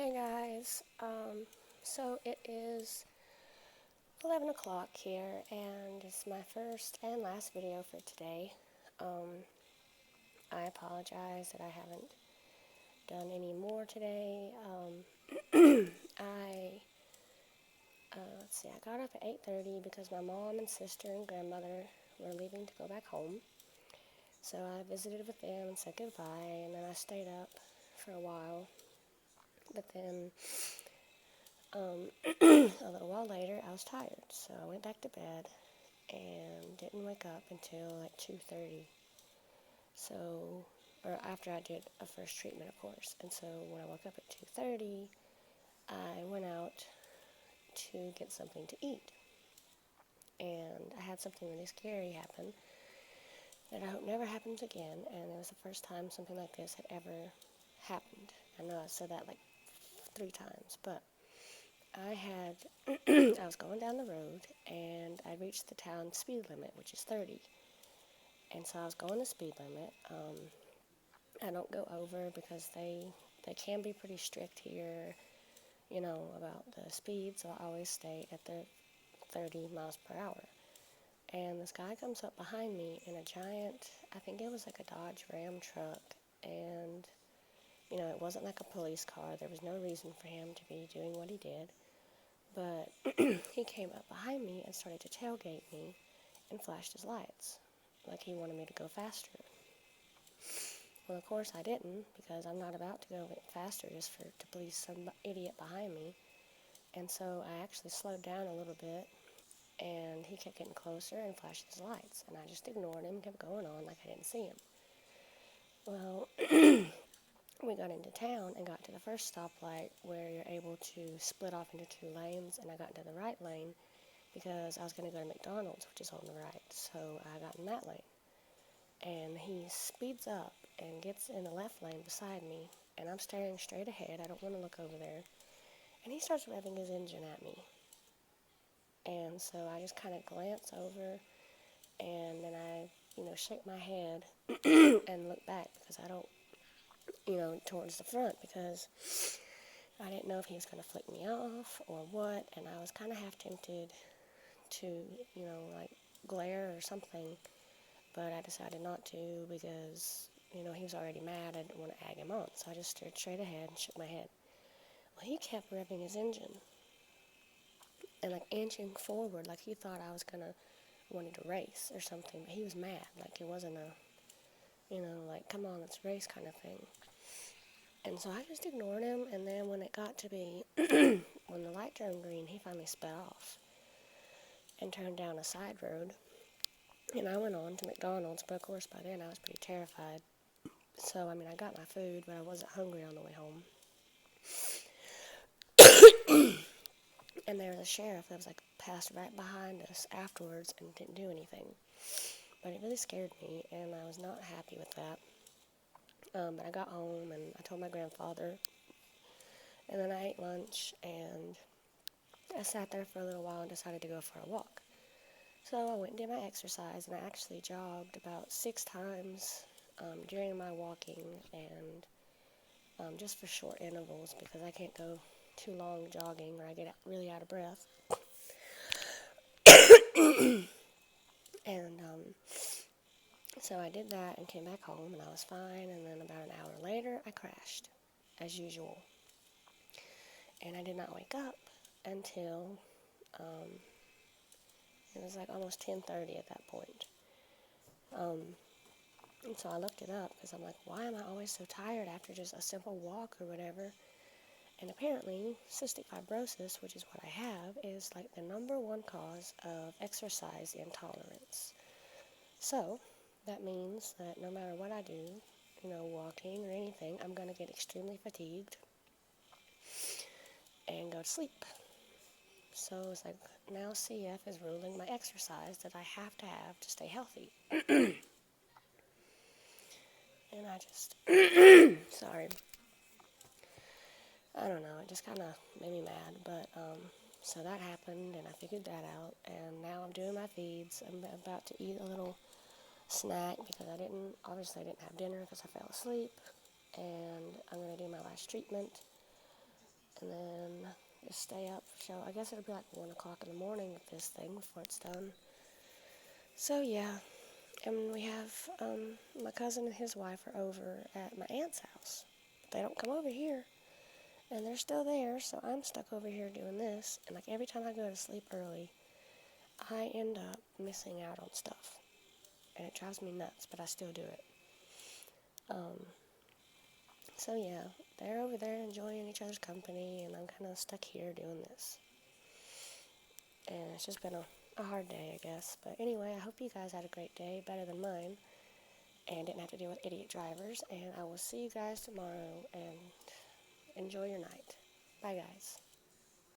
Hey guys, so it is 11 o'clock here, and it's my first and last video for today. I apologize that I haven't done any more today. I got up at 8:30 because my mom and sister and grandmother were leaving to go back home. So I visited with them and said goodbye, and then I stayed up for a while. But then a little while later, I was tired, so I went back to bed and didn't wake up until like 2:30. So, or after I did a first treatment, of course. And so when I woke up at 2:30, I went out to get something to eat. And I had something really scary happen that I hope never happens again. And it was the first time something like this had ever happened. I know I said that like 3 times, but I was going down the road and I reached the town speed limit, which is 30. And so I was going the speed limit. I don't go over because they can be pretty strict here, about the speed, so I always stay at the 30 miles per hour. And this guy comes up behind me in a giant, I think it was like a Dodge Ram truck, and, it wasn't like a police car. There was no reason for him to be doing what he did. But he came up behind me and started to tailgate me and flashed his lights, like he wanted me to go faster. Well, of course I didn't, because I'm not about to go faster just to please some idiot behind me. And so I actually slowed down a little bit, and he kept getting closer and flashed his lights. And I just ignored him, kept going on like I didn't see him. Well, we got into town and got to the first stoplight where you're able to split off into 2 lanes, and I got into the right lane because I was going to go to McDonald's, which is on the right. So I got in that lane. And he speeds up and gets in the left lane beside me, and I'm staring straight ahead. I don't want to look over there. And he starts revving his engine at me. And so I just kind of glance over, and then I, shake my head and look back because I don't, towards the front, because I didn't know if he was going to flick me off or what, and I was kind of half tempted to, like glare or something. But I decided not to because, he was already mad. I didn't want to egg him on. So I just stared straight ahead and shook my head. Well, he kept revving his engine and, like, inching forward like he thought I was wanted to race or something. But he was mad. Like, it wasn't like, come on, let's race kind of thing. And so I just ignored him. And then when it got to be, when the light turned green, he finally sped off and turned down a side road. And I went on to McDonald's, but of course by then I was pretty terrified. So, I got my food, but I wasn't hungry on the way home. And there was a sheriff that was, like, passed right behind us afterwards and didn't do anything. But it really scared me, and I was not happy with that. But I got home, and I told my grandfather. And then I ate lunch, and I sat there for a little while and decided to go for a walk. So I went and did my exercise, and I actually jogged about 6 times during my walking, and just for short intervals because I can't go too long jogging or I get really out of breath. And so I did that and came back home, and I was fine. And then about an hour later, I crashed, as usual. And I did not wake up until it was like almost 10:30 at that point. And so I looked it up because I'm like, why am I always so tired after just a simple walk or whatever? And apparently, cystic fibrosis, which is what I have, is like the #1 cause of exercise intolerance. So that means that no matter what I do, walking or anything, I'm going to get extremely fatigued and go to sleep. So it's like now CF is ruling my exercise that I have to stay healthy. And I just, sorry, I don't know, it just kind of made me mad. But so that happened, and I figured that out, and now I'm doing my feeds. I'm about to eat a little snack because I didn't have dinner because I fell asleep, and I'm going to do my last treatment. and then just stay up. So I guess it'll be like 1 o'clock in the morning with this thing before it's done. So yeah, and we have my cousin and his wife are over at my aunt's house. They don't come over here, and they're still there, so I'm stuck over here doing this. And like every time I go to sleep early, I end up missing out on stuff, and it drives me nuts, but I still do it. So yeah, they're over there enjoying each other's company, and I'm kind of stuck here doing this. And it's just been a hard day, I guess. But anyway, I hope you guys had a great day, better than mine, and didn't have to deal with idiot drivers. And I will see you guys tomorrow, and enjoy your night. Bye, guys.